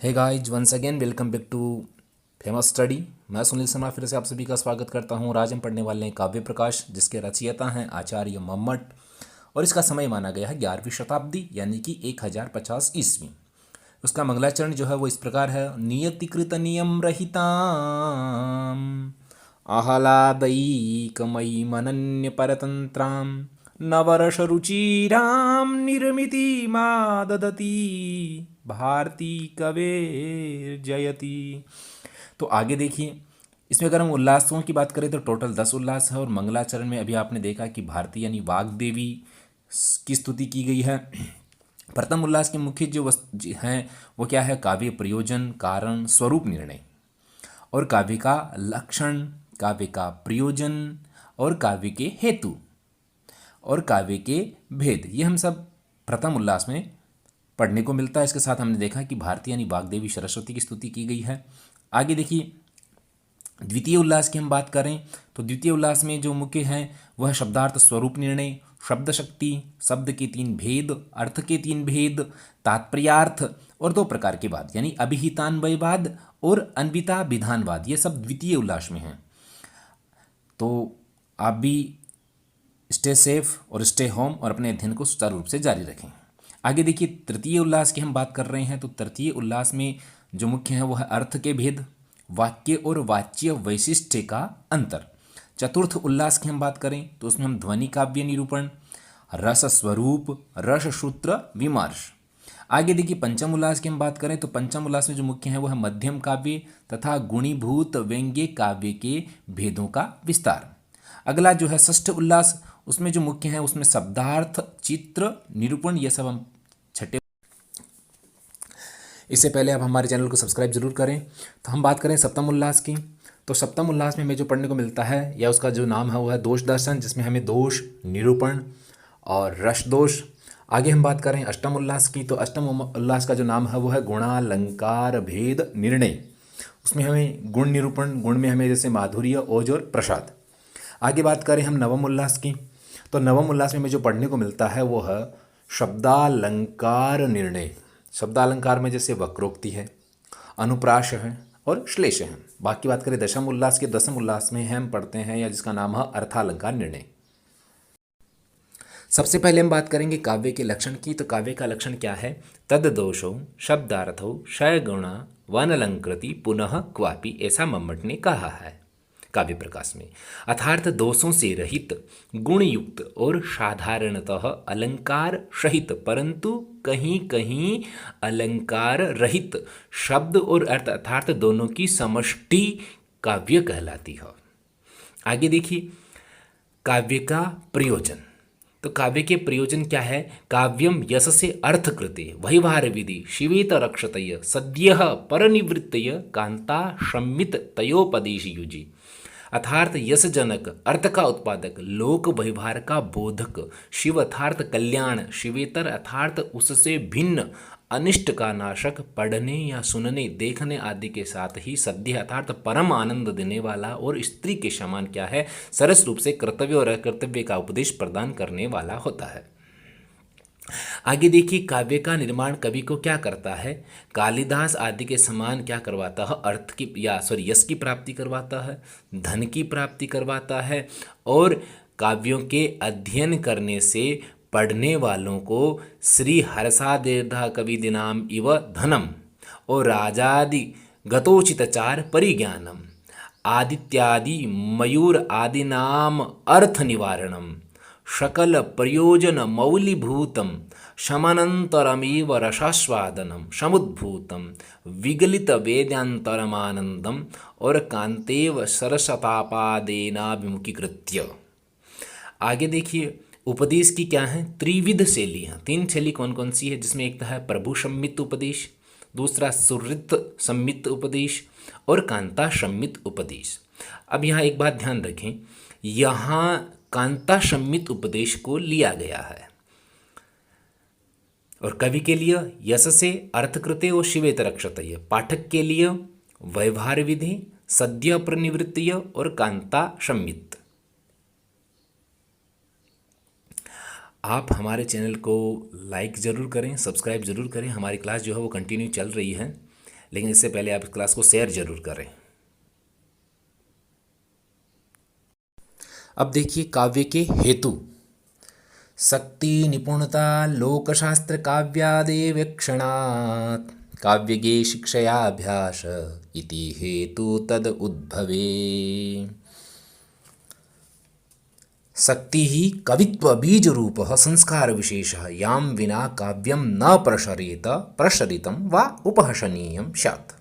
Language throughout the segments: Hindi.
Hey guys, once again welcome back to famous study. मैं सुनील शर्मा फिर से आप सभी का स्वागत करता हूँ। और आज हम पढ़ने वाले हैं काव्य प्रकाश, जिसके रचयिता हैं आचार्य मम्मट। और इसका समय माना गया है 11वीं शताब्दी, यानी कि 1050 ईस्वी। उसका मंगलाचरण जो है वो इस प्रकार है। नियतिकृत नियम रहिताम आह्लादैकमयी मनन्य परतंत्राम नवरस रुचिराम निर्मिति मा ददती भारती कवे जयति। तो आगे देखिए, इसमें अगर हम उल्लासों की बात करें तो टोटल 10 उल्लास है। और मंगलाचरण में अभी आपने देखा कि भारती यानी वाग्देवी की स्तुति की गई है। प्रथम उल्लास के मुख्य जो हैं वो क्या है? काव्य प्रयोजन, कारण, स्वरूप निर्णय, और काव्य का लक्षण, काव्य का प्रयोजन, और काव्य के हेतु, और काव्य के भेद। ये हम सब प्रथम उल्लास में पढ़ने को मिलता है। इसके साथ हमने देखा कि भारती यानी वाग्देवी सरस्वती की स्तुति की गई है। आगे देखिए, द्वितीय उल्लास की हम बात करें तो द्वितीय उल्लास में जो मुख्य हैं वह शब्दार्थ स्वरूप निर्णय, शब्द शक्ति, शब्द के 3 भेद, अर्थ के 3 भेद, तात्पर्यार्थ, और 2 प्रकार के वाद यानी अभिहितान्वयवाद और अन्विता विधानवाद। ये सब द्वितीय उल्लास में हैं। तो आप भी स्टे सेफ और स्टे होम और अपने अध्ययन को सुचारू रूप से जारी रखें। आगे देखिए, तृतीय उल्लास की हम बात कर रहे हैं। तो तृतीय उल्लास में जो मुख्य है वो है अर्थ के भेद, वाक्य और वाच्य वैशिष्ट्य का अंतर। चतुर्थ उल्लास की हम बात करें तो उसमें हम ध्वनि काव्य निरूपण, रस स्वरूप, रस सूत्र विमर्श। आगे देखिए, पंचम उल्लास की हम बात करें तो पंचम उल्लास में जो मुख्य है वो है मध्यम काव्य तथा गुणीभूत व्यंग्य काव्य के भेदों का विस्तार। अगला जो है षष्ठ उल्लास, उसमें जो मुख्य है उसमें शब्दार्थ, चित्र, निरूपण, ये सब हम छठे। इससे पहले आप हमारे चैनल को सब्सक्राइब जरूर करें। तो हम बात करें सप्तम उल्लास की। तो सप्तम उल्लास में हमें जो पढ़ने को मिलता है या उसका जो नाम है वो है दोष दर्शन, जिसमें हमें दोष, निरूपण और रस दोष। आगे हम बात करें अष्टम उल्लास की। तो अष्टम उल्लास का जो नाम है वो है गुणालंकार भेद निर्णय। उसमें हमें गुण निरूपण, गुण में हमें जैसे माधुर्य, ओज और प्रसाद। आगे बात करें हम नवम उल्लास की। तो नवम उल्लास में हमें जो पढ़ने को मिलता है वो है शब्दालंकार निर्णय। शब्दालंकार में जैसे वक्रोक्ति है, अनुप्रास है और श्लेष है। बाकी बात करें दशम उल्लास के, दसम उल्लास में हम पढ़ते हैं या जिसका नाम है अर्थालंकार निर्णय। सबसे पहले हम बात करेंगे काव्य के लक्षण की। तो काव्य का लक्षण क्या है? तद दोषो शब्दार्थो क्षय गुणा वनलंकृति पुनः क्वापि, ऐसा मम्मट ने कहा है काव्य प्रकाश में। अर्थात दोषों से रहित, गुणयुक्त और साधारणतः अलंकार सहित परंतु कहीं कहीं अलंकार रहित शब्द और अर्थ अर्थात दोनों की समष्टि काव्य कहलाती है। आगे देखिए, काव्य का प्रयोजन। तो काव्य के प्रयोजन क्या है? काव्यम यश से अर्थकृते वैवार विधि शिवेत रक्षतय सद्य परनिवृत्तय कांता सम्मित तयोपदेश युजी। अर्थात यश जनक, अर्थ का उत्पादक, लोक व्यवहार का बोधक, शिव अर्थात कल्याण, शिवेतर अर्थात उससे भिन्न, अनिष्ट का नाशक, पढ़ने या सुनने, देखने आदि के साथ ही सद्य अर्थात परम आनंद देने वाला और स्त्री के समान क्या है? सरस रूप से कर्तव्य और अकर्तव्य का उपदेश प्रदान करने वाला होता है। आगे देखिए, काव्य का निर्माण कवि को क्या करता है? कालिदास आदि के समान क्या करवाता है? अर्थ की या सॉरी यश की प्राप्ति करवाता है, धन की प्राप्ति करवाता है, और काव्यों के अध्ययन करने से पढ़ने वालों को श्री हर्षादेर्धा कवि दिनाम इव धनम और राजादि गतोचितचार परिज्ञानम आदित्यादि मयूर आदि नाम अर्थ निवारणम सकल प्रयोजन मौलीभूतम शमनंतरमेव रसास्वादनम समुद्भूतम विगलित वेदांतरमानंदम और कांतेव सरसतापादेनाभिमुखीकृत्य। आगे देखिए, उपदेश की क्या है? त्रिविध शैली है। 3 शैली कौन कौन सी है? जिसमें एक है प्रभु सम्मित उपदेश, दूसरा सुहृत सम्मित उपदेश और कांता सम्मित उपदेश। अब यहाँ एक बात ध्यान रखें, यहाँ कांता सम्मित उपदेश को लिया गया है और कवि के लिए यश से अर्थकृते और शिवेत रक्षतय, पाठक के लिए व्यवहार विधि, सद्य प्रनिवृत्तिय और कांता सम्मित। आप हमारे चैनल को लाइक ज़रूर करें, सब्सक्राइब ज़रूर करें। हमारी क्लास जो है वो कंटिन्यू चल रही है। लेकिन इससे पहले आप इस क्लास को शेयर जरूर करें। अब देखिए काव्य के हेतु। शक्ति निपुणता लोकशास्त्र काव्यादेवेक्षणात् काव्यगे शिक्षयाभ्यास इति हेतु तद उद्भवे। शक्ति ही कवित्व बीज रूप संस्कार विशेष यां विना काव्यं न प्रसरितं वा उपहसनीयं स्यात्।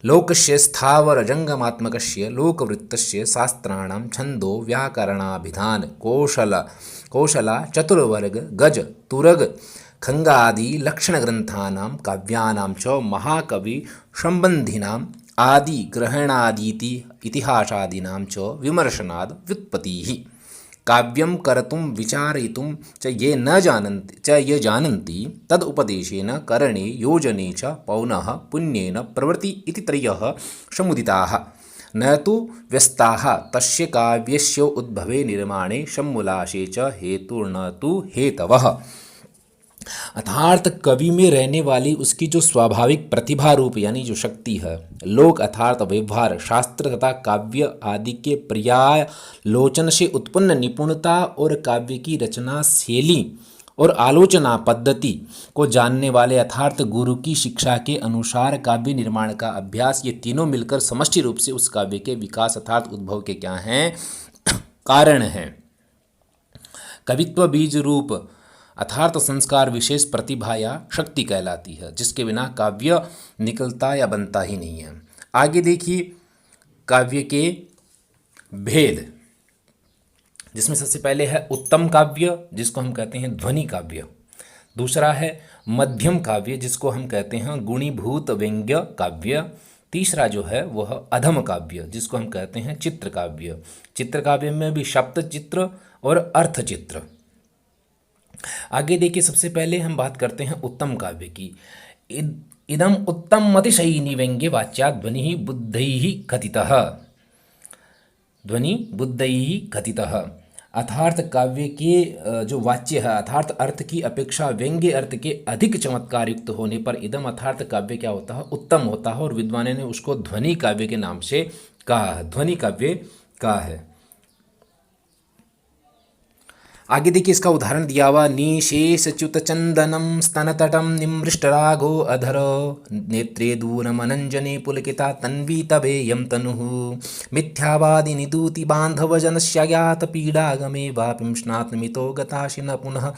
लोकस्य स्थावर जंगमात्मकस्य लोकवृत्तस्य शास्त्राणां छंदो व्याकरणाभिधान कौशला चतुर्वर्ग गज तुरग खंगादि लक्षण ग्रंथानां काव्यानां च महाकवि संबंधिनाम् आदि ग्रहणादीति इतिहासादीनां च विमर्शनाद् व्युत्पत्तिः। काव्यं कर्तुं विचारयितुं च ये जानन्ति तदुपदेशेन करणे योजने च पौनः पुण्येन प्रवृत्ति इति त्रयः समुदिताः। न तु व्यस्ताः तस्य काव्यस्य उद्भवे निर्माणे सम्मुलाशे च हेतुर्न तु हेतवः। अर्थात कवि में रहने वाली उसकी जो स्वाभाविक प्रतिभा रूप यानी जो शक्ति है, लोक अर्थात व्यवहार शास्त्र तथा काव्य आदि के पर्यालोचन से उत्पन्न निपुणता और काव्य की रचना शैली और आलोचना पद्धति को जानने वाले अर्थात गुरु की शिक्षा के अनुसार काव्य निर्माण का अभ्यास, ये तीनों मिलकर समष्टि रूप से उस काव्य के विकास अर्थात उद्भव के क्या हैं, कारण हैं। कवित्व बीज रूप अर्थात संस्कार विशेष प्रतिभा या शक्ति कहलाती है, जिसके बिना काव्य निकलता या बनता ही नहीं है। आगे देखिए काव्य के भेद, जिसमें सबसे पहले है उत्तम काव्य जिसको हम कहते हैं ध्वनि काव्य। दूसरा है मध्यम काव्य जिसको हम कहते हैं गुणीभूत व्यंग्य काव्य। तीसरा जो है वह अधम काव्य जिसको हम कहते हैं चित्र काव्य। चित्र काव्य में भी शब्द चित्र और अर्थ चित्र। आगे देखिए सबसे पहले हम बात करते हैं उत्तम काव्य की। इदम उत्तम अतिशयिनी व्यंग्य वाच्या ध्वनि बुद्धैः कथितः। ध्वनि बुद्धैः कथितः अर्थात काव्य के जो वाच्य है अर्थात अर्थ की अपेक्षा व्यंग्य अर्थ के अधिक चमत्कार युक्त होने पर इदम अर्थात काव्य क्या होता है, उत्तम होता है। और विद्वानों ने उसको ध्वनि काव्य के नाम से कहा है, ध्वनि काव्य कहा है। आगे देखिए इसका उदाहरण दिया हुआ, निशेषच्युत चंदनम स्तनतटम निमृष्टराघो अधर नेत्रे दूरमनंजने पुलकिता तन्वी तवेयं तनुः मिथ्यावादि निदूति बांधव जनस्याज्ञात पीडागमे वापिं स्नातमितो गताशि न पुनः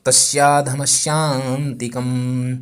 तस्याधमश्यांतिकम्।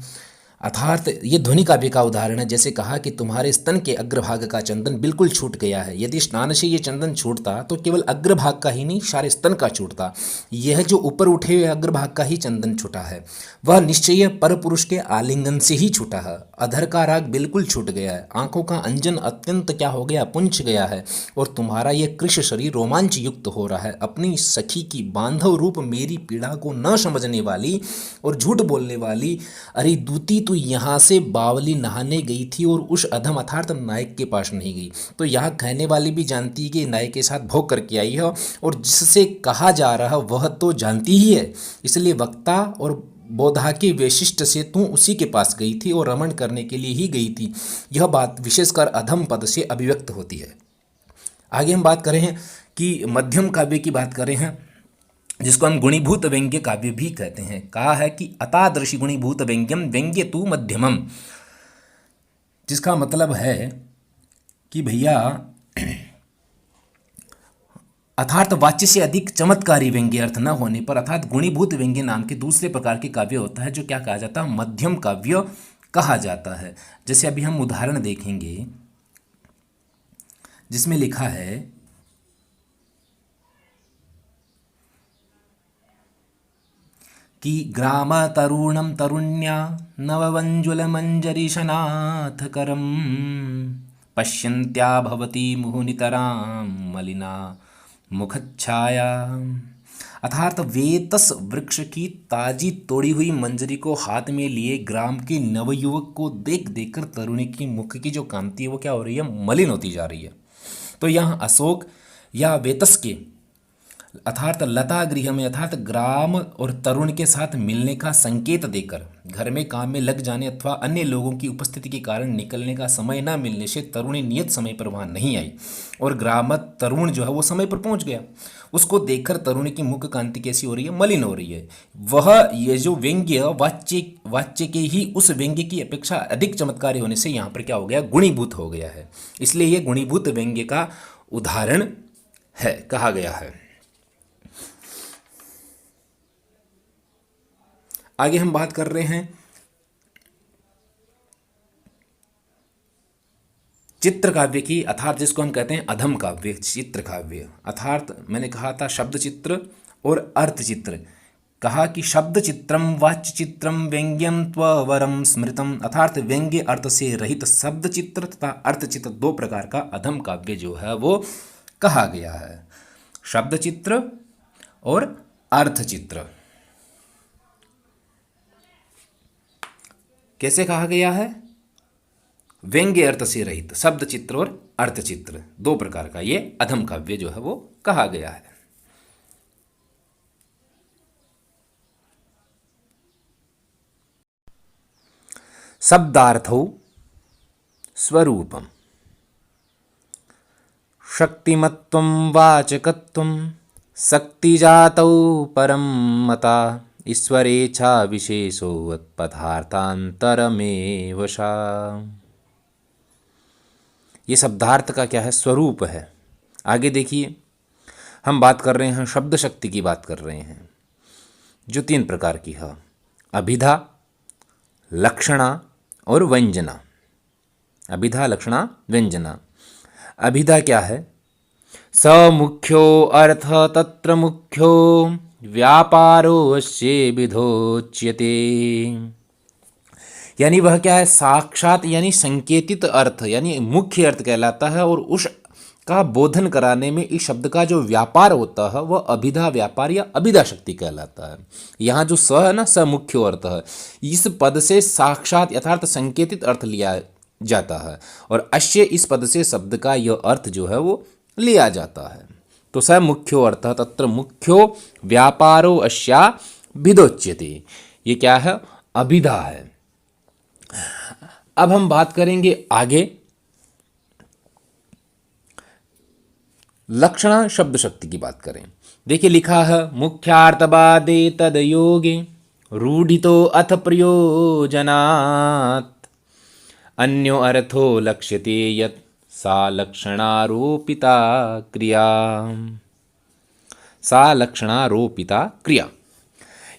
अर्थात ये ध्वनि काव्य का उदाहरण है। जैसे कहा कि तुम्हारे स्तन के अग्रभाग का चंदन बिल्कुल छूट गया है। यदि स्नान से ये चंदन छूटता तो केवल अग्रभाग का ही नहीं सारे स्तन का छूटता। यह जो ऊपर उठे हुए अग्रभाग का ही चंदन छूटा है वह निश्चय पर पुरुष के आलिंगन से ही छूटा है। अधर का राग बिल्कुल छूट गया है। आंखों का अंजन अत्यंत क्या हो गया, पुंछ गया है। और तुम्हारा यह कृश शरीर रोमांच युक्त हो रहा है। अपनी सखी की बांधव रूप मेरी पीड़ा को न समझने वाली और झूठ बोलने वाली अरे दूती तो यहाँ से बावली नहाने गई थी और उस अधम अर्थात नायक के पास नहीं गई। तो यहाँ कहने वाली भी जानती है कि नायक के साथ भोग करके आई है और जिससे कहा जा रहा है वह तो जानती ही है। इसलिए वक्ता और बोधा के वैशिष्ट से तू उसी के पास गई थी और रमण करने के लिए ही गई थी। यह बात विशेषकर अधम पद से अभिव्यक्त होती है। आगे हम बात करें कि मध्यम काव्य की बात करें हैं, जिसको हम गुणीभूत व्यंग्य काव्य भी कहते हैं। कहा है कि अतादृशी गुणीभूत व्यंग्यम व्यंग्य तु मध्यमम, जिसका मतलब है कि भैया अर्थात वाच्य से अधिक चमत्कारी व्यंग्य अर्थ न होने पर अर्थात गुणीभूत व्यंग्य नाम के दूसरे प्रकार के काव्य होता है जो क्या कहा जाता है, मध्यम काव्य कहा जाता है। जैसे अभी हम उदाहरण देखेंगे जिसमें लिखा है कि ग्राम तरुणम तरुण्या नववंजुलमंजरीशनाथकरम पश्यन्त्या भवती मुहुनितरां मलिना मुखच्छाया। अर्थात वेतस वृक्ष की ताजी तोड़ी हुई मंजरी को हाथ में लिए ग्राम के नवयुवक को देख देखकर तरुणी की मुख की जो कांति है वो क्या हो रही है, मलिन होती जा रही है। तो यहाँ अशोक या वेतस के अर्थात लता गृह में अर्थात ग्राम और तरुण के साथ मिलने का संकेत देकर घर में काम में लग जाने अथवा अन्य लोगों की उपस्थिति के कारण निकलने का समय न मिलने से तरुणी नियत समय पर वहाँ नहीं आई और ग्रामत तरुण जो है वो समय पर पहुँच गया। उसको देखकर तरुणी की मुख कांति कैसी हो रही है, मलिन हो रही है। वह ये जो व्यंग्य वाच्य के ही उस व्यंग्य की अपेक्षा अधिक चमत्कारी होने से यहाँ पर क्या हो गया, गुणीभूत हो गया है। इसलिए ये गुणीभूत व्यंग्य का उदाहरण है कहा गया है। आगे हम बात कर रहे हैं चित्र काव्य की, अर्थात जिसको हम कहते हैं अधम काव्य, चित्र काव्य। अर्थात मैंने कहा था शब्द चित्र और अर्थ चित्र। कहा कि शब्द चित्रम वाच्य चित्रम व्यंग्यम त्ववरम स्मृतम, अर्थात व्यंग्य अर्थ से रहित शब्द चित्र तथा अर्थ चित्र दो प्रकार का अधम काव्य जो है वो कहा गया है। शब्द चित्र और अर्थ चित्र कैसे कहा गया है, व्यंग्य अर्थ से रहित शब्द चित्र और अर्थ चित्र दो प्रकार का ये अधम काव्य जो है वो कहा गया है। शब्दार्थौ स्वरूपम शक्तिमत्वं वाचकत्वं शक्तिजातौ परम मता ईश्वरेच्छा विशेषो पदार्थांतरमेव सा। ये शब्दार्थ का क्या है, स्वरूप है। आगे देखिए, हम बात कर रहे हैं शब्द शक्ति की बात कर रहे हैं जो तीन प्रकार की है, अभिधा, लक्षणा और व्यंजना। अभिधा, लक्षणा, व्यंजना। अभिधा क्या है, स मुख्यो अर्थ तत्र मुख्यो व्यापारो अस्य विधोच्यते। यानी वह क्या है, साक्षात यानी संकेतित अर्थ यानी मुख्य अर्थ कहलाता है और उस का बोधन कराने में इस शब्द का जो व्यापार होता है वह अभिधा व्यापार या अभिधा शक्ति कहलाता है। यहाँ जो स है ना, स मुख्य अर्थ है, इस पद से साक्षात यथार्थ संकेतित अर्थ लिया जाता है और अश्य इस पद से शब्द का यह अर्थ जो है वो लिया जाता है। तो स मुख्यो अर्थ तत्र मुख्यो व्यापारो अश्या विधोच्यते, ये क्या है, अभिधा है। अब हम बात करेंगे आगे लक्षणा शब्द शक्ति की बात करें। देखिए लिखा है, मुख्यार्थवादे तद योगे रूढ़ितो अथ प्रयोजनात् अन्यो अर्थो लक्ष्यते यत् सा लक्षणारोपिता क्रिया। सा लक्षणारोपिता क्रिया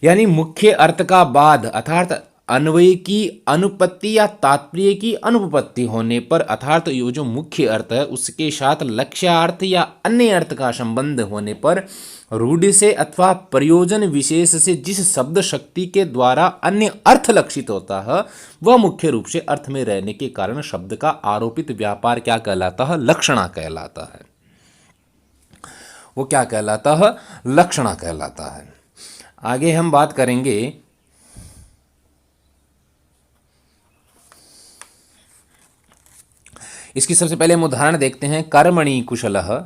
यानी मुख्य अर्थ का बाद अर्थात अन्वय की अनुपत्ति या तात्पर्य की अनुपपत्ति होने पर अर्थात ये जो मुख्य अर्थ है उसके साथ लक्ष्यार्थ या अन्य अर्थ का संबंध होने पर रूढ़ि से अथवा प्रयोजन विशेष से जिस शब्द शक्ति के द्वारा अन्य अर्थ लक्षित होता है वह मुख्य रूप से अर्थ में रहने के कारण शब्द का आरोपित व्यापार क्या कहलाता है, लक्षणा कहलाता है। वो क्या कहलाता है, लक्षणा कहलाता है। आगे हम बात करेंगे इसकी सबसे पहले हम उदाहरण देखते हैं। कर्मणि कुशलः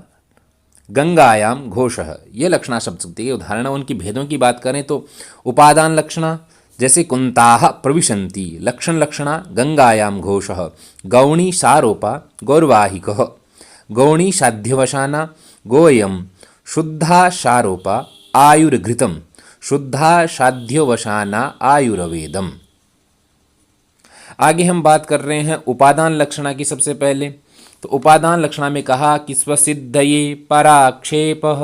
गंगायाम घोषः, ये लक्षणा शब्द शक्ति के उदाहरण। उनकी भेदों की बात करें तो उपादान लक्षणा जैसे कुंताः प्रविशन्ति, लक्षण लक्षणा गंगायाम घोषः, गौणी सारोपा गौरवाहिकः, गौणी साध्यवसाना गोयम, शुद्धा सारोपा आयुर्घृतम, शुद्धा साध्यवसाना आयुर्वेदम। आगे हम बात कर रहे हैं उपादान लक्षणा की। सबसे पहले तो उपादान लक्षणा में कहा कि स्वसिद्धये पराक्षेपः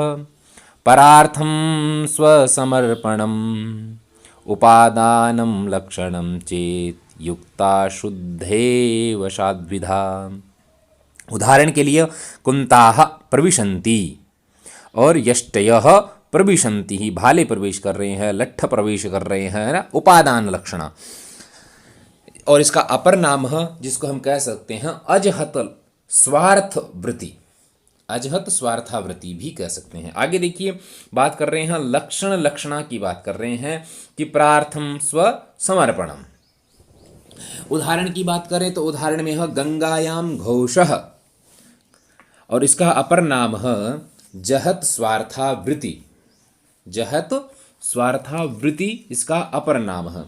परार्थम स्वसमर्पणम उपादानम लक्षणम चेत युक्ता शुद्धेव साद्विधा। उदाहरण के लिए कुंताः प्रविशन्ति और यष्टयः प्रविशन्ति, ही भाले प्रवेश कर रहे हैं, लट्ठ प्रवेश कर रहे हैं ना, उपादान लक्षणा। और इसका अपर नाम है जिसको हम कह सकते हैं अजहत स्वार्थ वृत्ति, अजहत स्वार्थावृत्ति भी कह सकते हैं। आगे देखिए बात कर रहे हैं लक्षण लक्षणा की बात कर रहे हैं कि प्रार्थम स्व समर्पणम। उदाहरण की बात करें तो उदाहरण में है गंगायाम घोषः और इसका अपर नाम है जहत स्वार्थावृत्ति, जहत स्वार्थावृत्ति इसका अपर नाम है।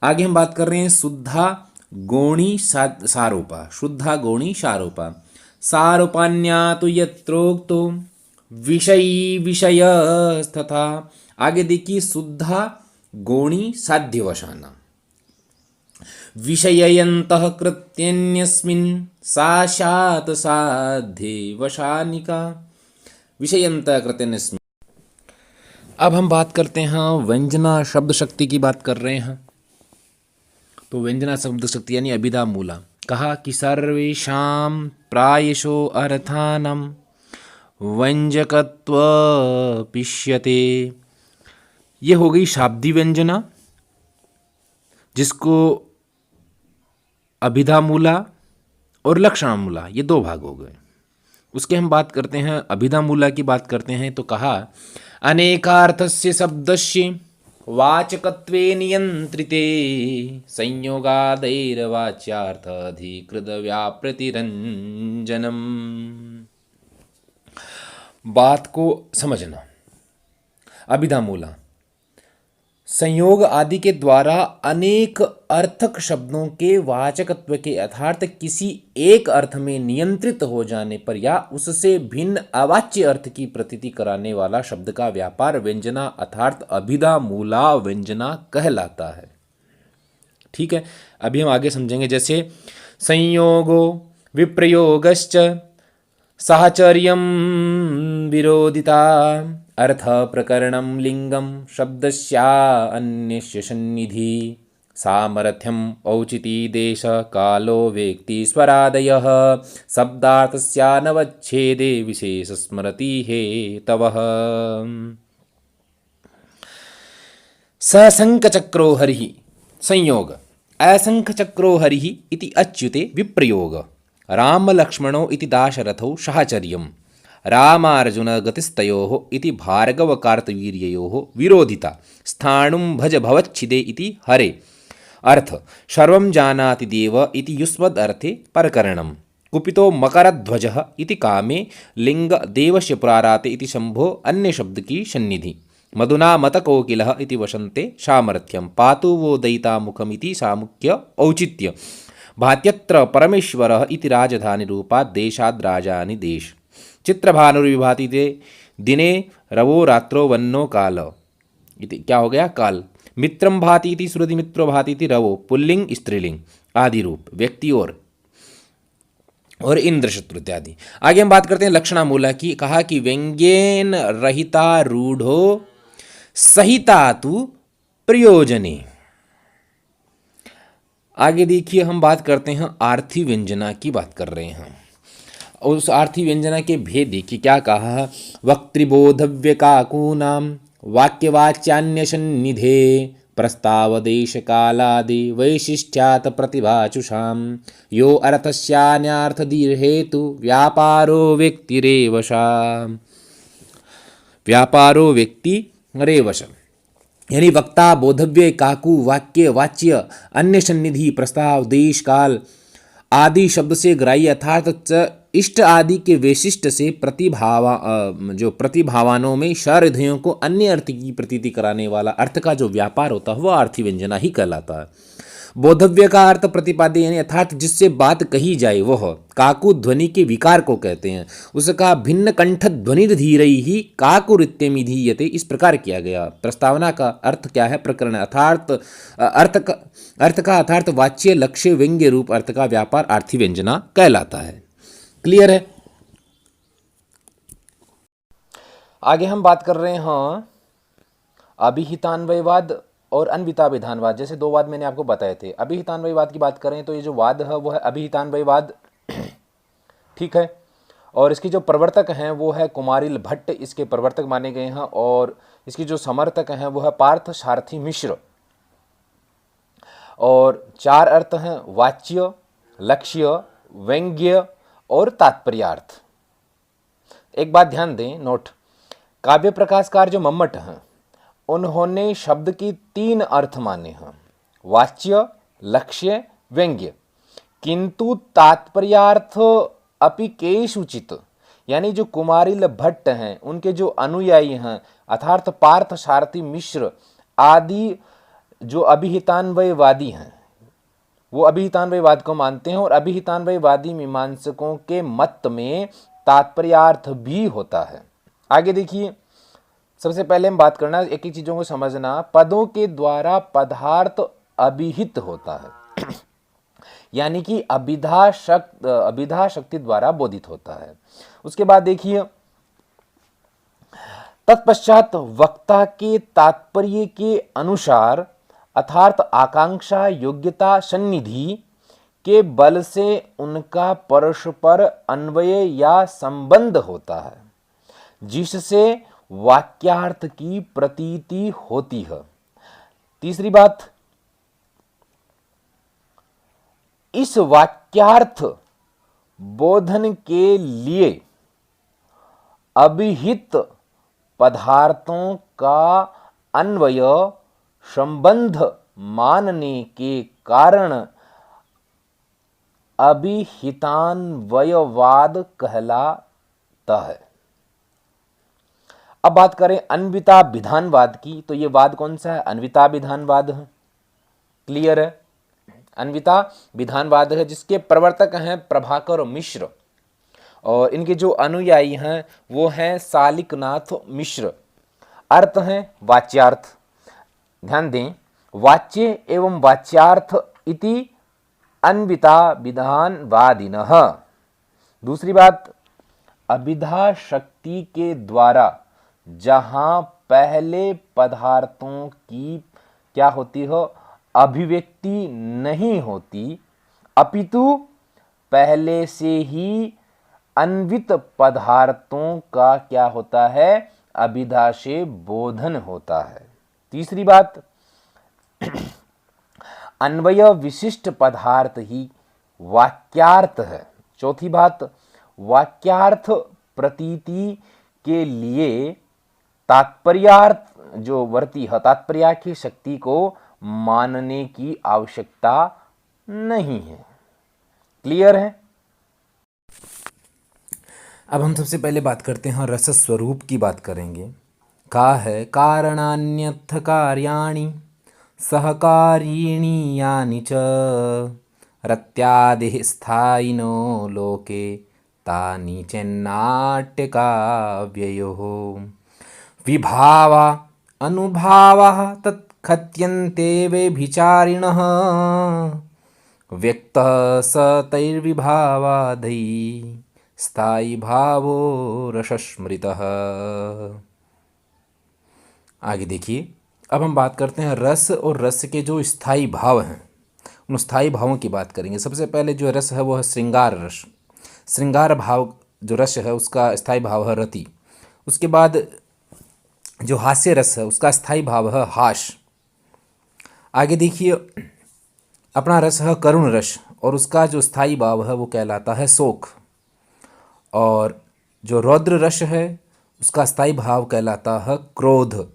आगे हम बात कर रहे हैं शुद्धा गौणी सारोपा, शुद्धा गौणी सारोपा, सारोपान्या तो यत्रोक्तो विषयी विषयस्तथा। आगे देखिए शुद्धा गौणी साध्यवशाना, विषययन्तः कृत्यन्यस्मिन् साशात साध्ये वशानिका, विषयन्तः कृत्यन्यस्मिन्। अब हम बात करते हैं व्यंजना शब्द शक्ति की बात कर रहे हैं। तो व्यंजना शब्द शक्ति यानी अभिधा मूला। कहा कि सर्वेषां प्रायशो अर्थानां व्यंजकत्व पिष्यते। ये हो गई शाब्दी व्यंजना, जिसको अभिधा मूला और लक्षण मूला ये दो भाग हो गए। उसके हम बात करते हैं अभिधा मूला की बात करते हैं। तो कहा अनेकार्थस्य शब्दस्य वाचकत्वे नियंत्रिते संयोगादैर्वाच्यार्थ अधिकृत व्याप्रतिरंजनम। बात को समझना। अभिधा मूला संयोग आदि के द्वारा अनेक अर्थक शब्दों के वाचकत्व के अर्थात किसी एक अर्थ में नियंत्रित हो जाने पर या उससे भिन्न अवाच्य अर्थ की प्रतीति कराने वाला शब्द का व्यापार व्यंजना अर्थात अभिधा मूला व्यंजना कहलाता है। ठीक है, अभी हम आगे समझेंगे। जैसे संयोगो विप्रयोगश्च साहचर्यम विरोधिता अर्थ प्रकरणम लिंगम शब्दस्या अन्यस्य सन्निधि सामर्थ्यम औचिति देश कालो वेक्ति स्वरादयः शब्दार्थस्यानवच्छेदे विशेष स्मरति हेतवः। सशंखचक्रो हरिः संयोग असंखचक्रो हरिः इति अच्युते विप्रयोग रामलक्ष्मणो इति दाशरथौ साहचर्यम् रामार्जुनगतिस्तयोः इति भार्गवकार्तवीर्ययोः विरोधिता स्थाणुं भज भवच्छिदे इति हरे अर्थ सर्वं जानाति देव इति युष्मद् अर्थे परकरणम् कुपितो मकरध्वजः इति कामे लिंग देवस्य पुराराते इति शंभो अन्य शब्द की सन्निधि मधुना मतकोकिलः इति वसन्ते सामर्थ्यं पातु वो दयितामुखमिति सामुख्य औचित्य भात्यत्र परमेश्वरः इति राजधानी रूपात् देशाद् राजानि देश चित्रभानुर्विभाति ते दिने रवो रात्रो वन्नो काल इति क्या हो गया काल मित्रम भाति इति श्रुति मित्रो भाति इति रवो पुल्लिंग स्त्रीलिंग आदि रूप व्यक्ति और इंद्र शत्रु इत्यादि। आगे हम बात करते हैं लक्षणा मूला की। कहा कि व्यंग्येन रहिता रूढ़ो सहिता तु प्रयोजने। आगे देखिए हम बात करते हैं आर्थी व्यंजना की बात कर रहे हैं। उस आर्थी व्यंजना के भेद देखिए क्या कहा। वक्तृबोधव्य काकूनाम वाक्यवाच्यान्य सन्निधे प्रस्तावदेश कालादि वैशिष्ट्यात् प्रतिभाचुषाम यो अर्थस्यान्यार्थ दीर्हेतु व्यापारो व्यक्तिरेवशा, व्यापारो व्यक्तिरेवश यानी वक्ता बोधव्य काकू वाक्य वाच्य अन्य सन्निधि प्रस्ताव देश काल आदि शब्द से ग्राह्य अर्थात इष्ट आदि के वैशिष्ट से जो प्रतिभावानों में सहृदयों को अन्य अर्थ की प्रतीति कराने वाला अर्थ का जो व्यापार होता है वह आर्थी व्यंजना ही कहलाता है। बोधव्य का अर्थ प्रतिपाद्य यानी अर्थात जिससे बात कही जाए वह काकु ध्वनि के विकार को कहते हैं। उसका भिन्न कंठ ध्वनि धीरई ही काकुरित्यमिधीयते इस प्रकार किया गया। प्रस्तावना का अर्थ क्या है? प्रकरण अर्थात अर्थ का अर्थात वाच्य लक्ष्य व्यंग्य रूप अर्थ का व्यापार आर्थी व्यंजना कहलाता है। क्लियर है? आगे हम बात कर रहे हैं अभिहितान्वयवाद और अन्विताभिधानवाद। जैसे दो वाद मैंने आपको बताए थे। अभिहितान्वयवाद की बात करें तो ये जो वाद है वो है अभिहितान्वयवाद, ठीक है। और इसके जो प्रवर्तक हैं वो है कुमारिल भट्ट, इसके प्रवर्तक माने गए हैं। और इसकी जो समर्थक हैं वो है पार्थ सारथी मिश्र। और चार अर्थ हैं वाच्य, लक्ष्य, व्यंग्य और तात्पर्यार्थ। एक बात ध्यान दें, नोट, काव्य प्रकाशकार जो मम्मट हैं उन्होंने शब्द की तीन अर्थ माने हैं, वाच्य, लक्ष्य, व्यंग्य, किंतु तात्पर्यार्थ अपि केषुचित् यानी जो कुमारिल भट्ट हैं उनके जो अनुयायी हैं अर्थात पार्थ सारथी मिश्र आदि जो अभिहितान्वयवादी हैं वो अभिहितान्वयवाद को मानते हैं और अभिहितान्वयवादी मीमांसकों के मत में तात्पर्यार्थ भी होता है। आगे देखिए, सबसे पहले हम बात करना एक एक चीजों को समझना। पदों के द्वारा पदार्थ अभिहित होता है यानी कि अभिधा शक्ति द्वारा बोधित होता है। उसके बाद देखिए, तत्पश्चात वक्ता के तात्पर्य के अनुसार अर्थात आकांक्षा योग्यता सन्निधि के बल से उनका परस्पर अन्वय या संबंध होता है जिससे वाक्यार्थ की प्रतीति होती है। तीसरी बात, इस वाक्यार्थ बोधन के लिए अभिहित पदार्थों का अन्वय संबंध मानने के कारण अभिहितान्वयवाद कहलाता है। अब बात करें अन्विता विधानवाद की, तो ये वाद कौन सा है? अन्विता विधानवाद है। क्लियर है? अन्विता विधानवाद है जिसके प्रवर्तक हैं प्रभाकर मिश्र और इनके जो अनुयायी हैं वो हैं सालिकनाथ मिश्र। अर्थ हैं वाच्यार्थ। ध्यान दें, वाच्य एवं वाच्यार्थ इति अन्विता विधानवादिनः। दूसरी बात, अभिधा शक्ति के द्वारा जहां पहले पदार्थों की क्या होती हो, अभिव्यक्ति नहीं होती, अपितु पहले से ही अन्वित पदार्थों का क्या होता है, अभिधा से बोधन होता है। तीसरी बात, अन्वय विशिष्ट पदार्थ ही वाक्यार्थ है। चौथी बात, वाक्यार्थ प्रतीति के लिए तात्पर्यार्थ जो वर्ती है, तात्पर्यार्थ शक्ति को मानने की आवश्यकता नहीं है। क्लियर है? अब हम सबसे पहले बात करते हैं रस स्वरूप की बात करेंगे। का है कारणान्यथ कार्याणि सहकारीणी यानि च रत्यादिः स्थायिनो लोके तानि चेन्नाट्यकाव्ययोः विभावा अनुभावाः तत्कथ्यन्ते व्यभिचारिणः व्यक्तः स तैर्विभावादैः स्थायी भावो रसस्मृतः। आगे देखिए, अब हम बात करते हैं रस और रस के जो स्थायी भाव हैं, उन स्थायी भावों की बात करेंगे। सबसे पहले जो रस है वो है श्रृंगार रस। श्रृंगार भाव जो रस है उसका स्थायी भाव है रति। उसके बाद जो हास्य रस है उसका स्थायी भाव है हास। आगे देखिए, अपना रस है करुण रस और उसका जो स्थायी भाव है वो कहलाता है शोक। और जो रौद्र रस है उसका स्थायी भाव कहलाता है क्रोध।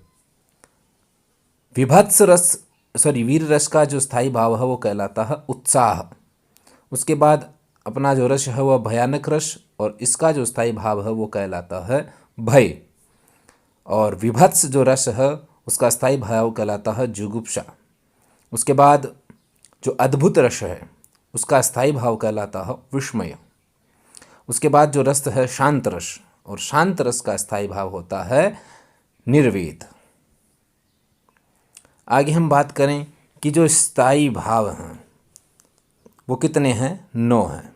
विभत्स रस वीर रस का जो स्थायी भाव है वो कहलाता है उत्साह। उसके बाद अपना जो रस है वह भयानक रस और इसका जो स्थायी भाव है वो कहलाता है भय। और विभत्स जो रस है उसका स्थायी भाव कहलाता है जुगुप्सा। उसके बाद जो अद्भुत रस है उसका स्थायी भाव कहलाता है विस्मय। उसके बाद जो रस है शांत रस और शांत रस का स्थायी भाव होता है निर्वेद। आगे हम बात करें कि जो स्थायी भाव हैं वो कितने हैं? 9 हैं।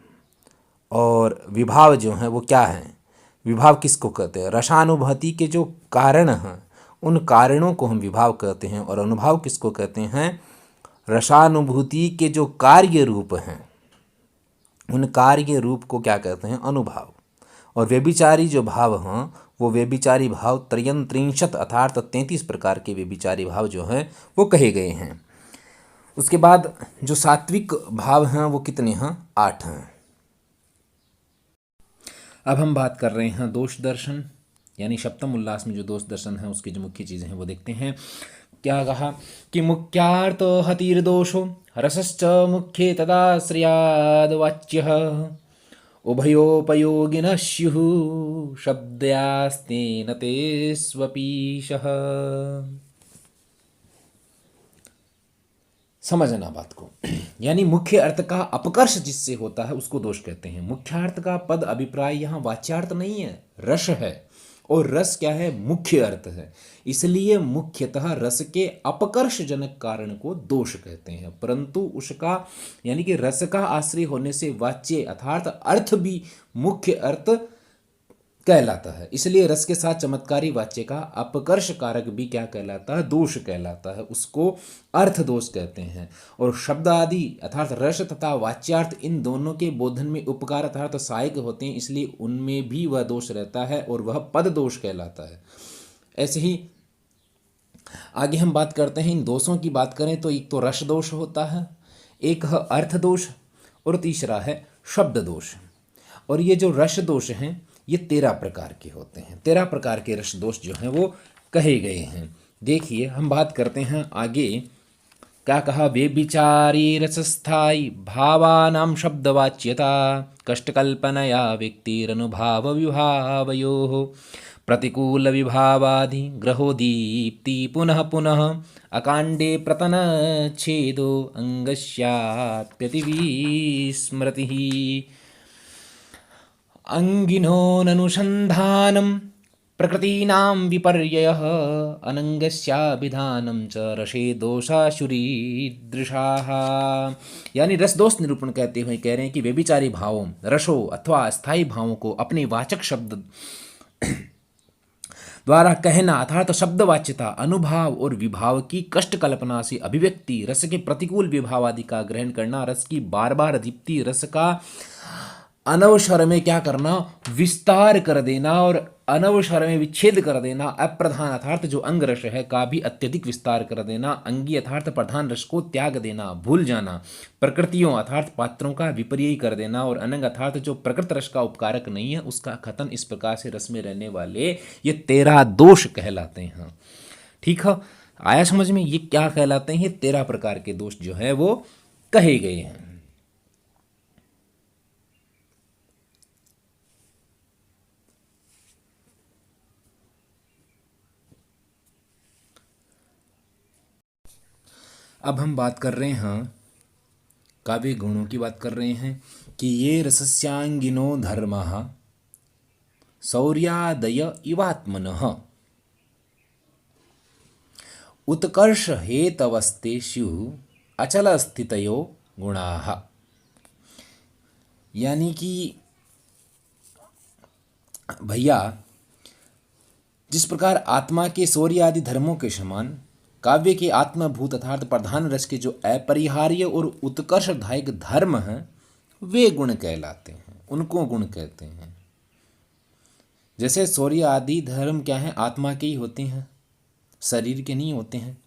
और विभाव जो हैं वो क्या हैं? विभाव किसको कहते हैं? रसानुभूति के जो कारण हैं उन कारणों को हम विभाव कहते हैं। और अनुभाव किसको कहते हैं? रसानुभूति के जो कार्य रूप हैं उन कार्य रूप को क्या कहते हैं? अनुभाव। और व्यभिचारी जो भाव हैं वो व्यभिचारी भाव 33 अर्थात 33 प्रकार के व्यभिचारी भाव जो हैं वो कहे गए हैं। उसके बाद जो सात्विक भाव हैं वो कितने हैं? 8 हैं। अब हम बात कर रहे हैं दोष दर्शन, यानी सप्तम उल्लास में जो दोष दर्शन है उसकी जो मुख्य चीज़ें हैं वो देखते हैं। क्या कहा कि मुख्यार्थ हतिर्दोषो रसश्च मुख्ये तदाश्रयाद वाच्यः उभयोपयोगिनः स्युः शब्दास्तेन ते स्वपीशः। समझना बात को। यानी मुख्य अर्थ का अपकर्ष जिससे होता है उसको दोष कहते हैं। मुख्यार्थ का पद अभिप्राय यहाँ वाच्यार्थ नहीं है, रस है, और रस क्या है, मुख्य अर्थ है। इसलिए मुख्यतः रस के अपकर्ष जनक कारण को दोष कहते हैं, परंतु उसका यानी कि रस का आश्रय होने से वाच्य अर्थात अर्थ भी मुख्य अर्थ कहलाता है। इसलिए रस के साथ चमत्कारी वाच्य का अपकर्ष कारक भी क्या कहलाता है, दोष कहलाता है, उसको अर्थ दोष कहते हैं। और शब्द आदि अर्थात रस तथा वाच्यार्थ इन दोनों के बोधन में उपकार अर्थात सहायक होते हैं, इसलिए उनमें भी वह दोष रहता है और वह पद दोष कहलाता है। ऐसे ही आगे हम बात करते हैं। इन दोषों की बात करें तो एक तो रस दोष होता है, एक है अर्थ दोष, और तीसरा है शब्द दोष। और ये जो रस दोष हैं ये 13 प्रकार के होते हैं। 13 प्रकार के रस दोष जो हैं वो कहे गए हैं। देखिए हम बात करते हैं आगे क्या कहा, वे विचारी रसस्थाई भावानां शब्दवाच्यता कष्टकल्पनया व्यक्तिरनुभाव विभावयोः प्रतिकूल विभावादि ग्रहोदीप्ति पुनः पुनः अकांडे प्रतन छेदो अंगस्याप्यतिविस्मृतिः अंगिनोऽननुसन्धानं प्रकृतीनां विपर्ययः अनंगस्याभिधानं च रसे दोषाशुरीदृशाः। यानी रस दोष निरूपण कहते हुए कह रहे हैं कि व्यभिचारी भावों, रसों अथवा अस्थायी भावों को अपने वाचक शब्द द्वारा कहना अर्थात शब्दवाच्यता, अनुभाव और विभाव की कष्ट कल्पना से अभिव्यक्ति, रस के प्रतिकूल विभाव आदि का ग्रहण करना, रस की बार बार दीप्ति, रस का अनवसर में क्या करना, विस्तार कर देना और अनवसर में विच्छेद कर देना, अप्रधान अर्थात जो अंग रस है का भी अत्यधिक विस्तार कर देना, अंगी अर्थात प्रधान रस को त्याग देना, भूल जाना, प्रकृतियों अर्थात पात्रों का विपर्यय कर देना, और अनंग अर्थात जो प्रकृत रस का उपकारक नहीं है उसका खतन, इस प्रकार से रस में रहने वाले ये 13 दोष कहलाते हैं। ठीक है, आया समझ में ये क्या कहलाते हैं, 13 प्रकार के दोष जो है वो कहे गए हैं। अब हम बात कर रहे हैं काव्य गुणों की बात कर रहे हैं कि ये रसस्यांगिनो धर्मः शौर्यादय इवात्मनः उत्कर्ष हेतवस्ते स्युः अचल स्थितयो गुणाः। यानी कि भैया जिस प्रकार आत्मा के शौर्य आदि धर्मों के समान काव्य के आत्मभूत अर्थात प्रधान रस के जो अपरिहार्य और उत्कर्षदायक धर्म हैं वे गुण कहलाते हैं, उनको गुण कहते हैं। जैसे शौर्य आदि धर्म क्या हैं, आत्मा के ही होते हैं, शरीर के नहीं होते हैं।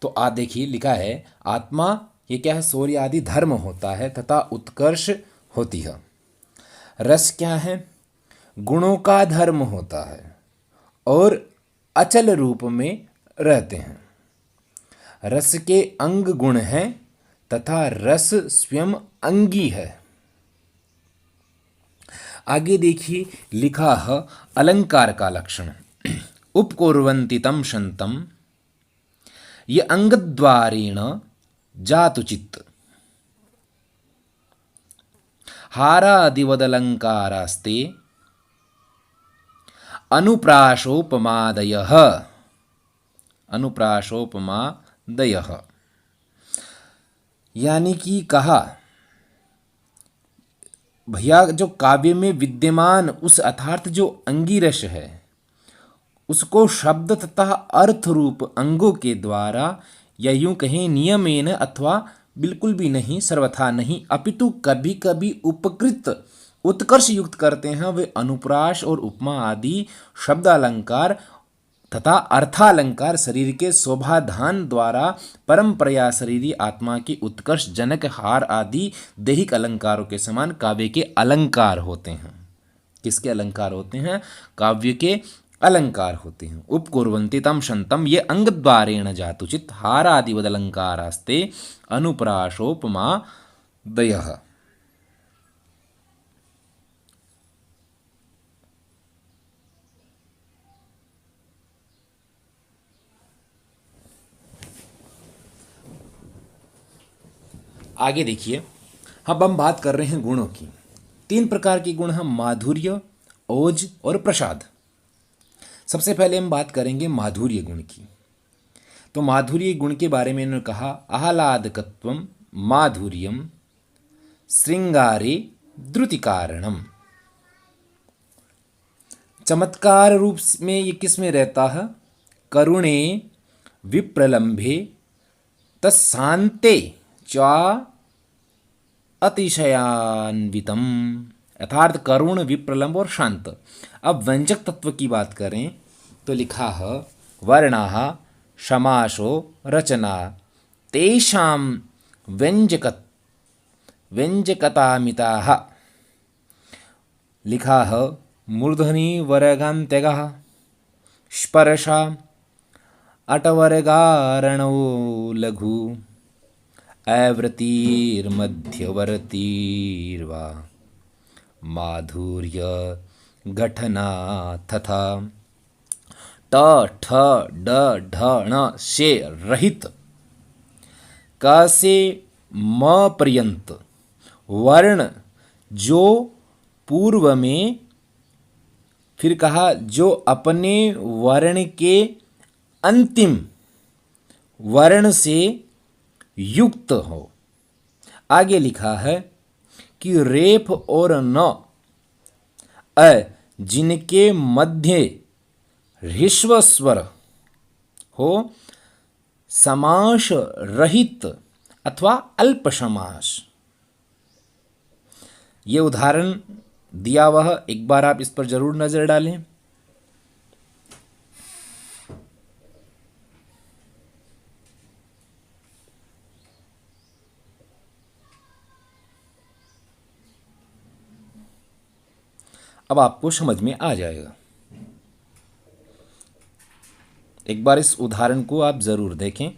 तो देखिए लिखा है आत्मा ये क्या है, शौर्य आदि धर्म होता है तथा उत्कर्ष होती है। रस क्या है, गुणों का धर्म होता है और अचल रूप में रहते हैं। रस के अंग गुण हैं तथा रस स्वयं अंगी है। आगे देखिए लिखा है अलंकार का लक्षण, उपकुर्वन्ति तं शन्तं ये अंगद्वारेण जातुचित् हारादिवदलंकारास्ते अनुप्रासोपमादयः। अनुप्रासोपमादयः यानी कि कहा भैया जो काव्य में विद्यमान उस अर्थात जो अंगी रस है उसको शब्द तथा अर्थ रूप अंगों के द्वारा या यूं कहें नियमेन अथवा बिल्कुल भी नहीं, सर्वथा नहीं, अपितु कभी कभी उपकृत उत्कर्ष युक्त करते हैं। वे अनुप्रास और उपमा आदि शब्द अलंकार तथा अर्थालंकार शरीर के शोभाधान द्वारा परंपराया शरीरी आत्मा के उत्कर्ष जनक हार आदि दैहिक अलंकारों के समान काव्य के अलंकार होते हैं। किसके अलंकार होते हैं, काव्य के अलंकार होते हैं। उपकुर्वन्ति तं शन्तं ये अंगद्वारेण जातुचित् हारादिवद अलंकारास्ते अनुप्रासोपमा दयः। आगे देखिए, अब हम बात कर रहे हैं गुणों की। 3 प्रकार के गुण हैं, माधुर्य, ओज और प्रसाद। सबसे पहले हम बात करेंगे माधुर्य गुण की। तो माधुर्य गुण के बारे में इन्होंने कहा, आह्लादकत्वम माधुर्यम श्रृंगारे द्रुति कारणम। चमत्कार रूप में ये किस में रहता है? करुणे विप्रलंभे तत्शांते चा अतिशयान्वितम, यथार्थ करुण, विप्रलंब और शांत। अब व्यंजक तत्व की बात करें तो लिखा है, वर्णाः समासो रचना तेषां व्यंजकतामिताः। लिखा है, मूर्धनि वर्गान्त्यगः स्पर्शा अटवर्गारणो लघु अवृतिर्मध्यवर्तिर्वा माधुर्य घटना तथा। ट ठ ड ढ ण से रहित, क से म पर्यंत वर्ण जो पूर्व में, फिर कहा जो अपने वर्ण के अंतिम वर्ण से युक्त हो। आगे लिखा है कि रेफ और न जिनके मध्य ह्रस्व स्वर हो, समास रहित अथवा अल्प समास। ये उदाहरण दिया हुआ है, एक बार आप इस पर जरूर नजर डालें। अब आपको समझ में आ जाएगा। एक बार इस उदाहरण को आप जरूर देखें।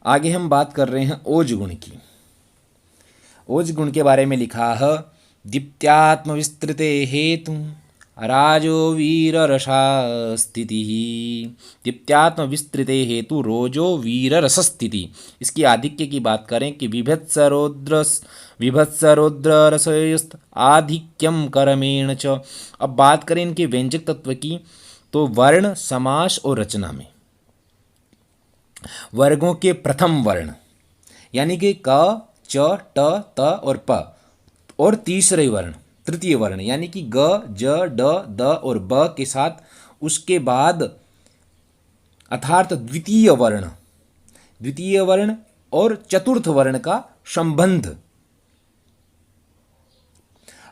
आगे हम बात कर रहे हैं ओज गुण की। ओज गुण के बारे में लिखा है, दीप्त्यात्म विस्तृते हेतु राजो वीर रसा स्थिति। दीप्त्यात्म विस्तृते हेतु रोजो वीर रस स्थिति। इसकी आधिक्य की बात करें कि विभत्स रौद्र रसस्त आधिक्यम कर्मेण च। अब बात करें इनके व्यंजक तत्व की, तो वर्ण, समास और रचना में वर्गों के प्रथम वर्ण यानी कि क, च, ट, त और प, और तीसरे वर्ण, तृतीय वर्ण यानी कि ग, ज, ड, द और ब के साथ उसके बाद अर्थात द्वितीय वर्ण और चतुर्थ वर्ण का संबंध।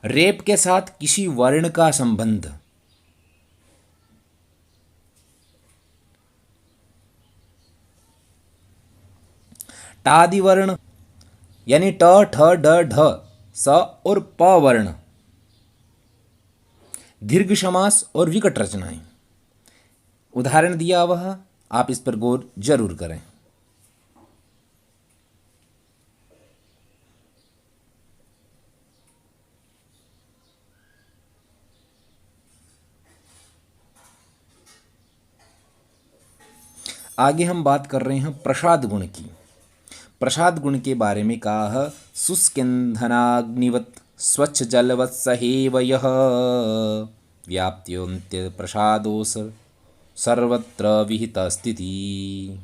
रेप के साथ किसी वर्ण का संबंध। टादि वर्ण यानी ट, ठ, ड, ढ, स और प वर्ण, दीर्घ समास और विकट रचनाएं। उदाहरण दिया वह, आप इस पर गौर जरूर करें। आगे हम बात कर रहे हैं प्रसाद गुण की। प्रसाद गुण के बारे में कहा है, शुष्किंधनाग्निवत स्वच्छ जलवत् सहेव यः व्याप्त्योन्त्य प्रसादोस सर्वत्र विहित स्थिति।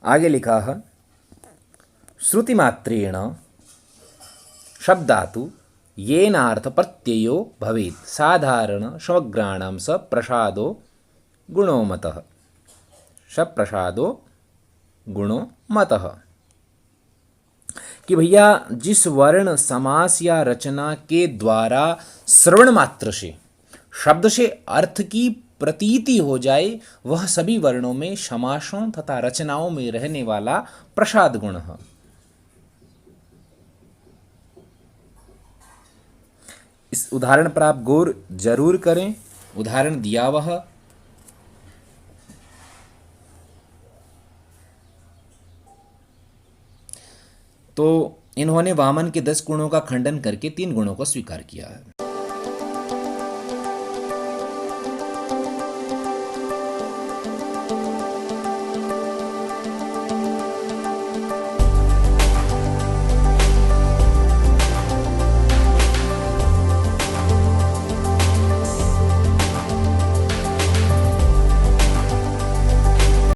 आगे लिखा है, श्रुतिमात्रेण शब्दातु येनार्थ प्रत्ययो भवेत् साधारण समग्राणां स प्रसादो गुणो मतः। स प्रसादो गुणो मतः। कि भैया जिस वर्ण समास या रचना के द्वारा श्रवण मात्र से शब्द से अर्थ की प्रतीति हो जाए वह सभी वर्णों में समासों तथा रचनाओं में रहने वाला प्रसाद गुण है। इस उदाहरण पर आप गौर जरूर करें। उदाहरण दिया वह तो इन्होंने वामन के 10 गुणों का खंडन करके 3 गुणों को स्वीकार किया है।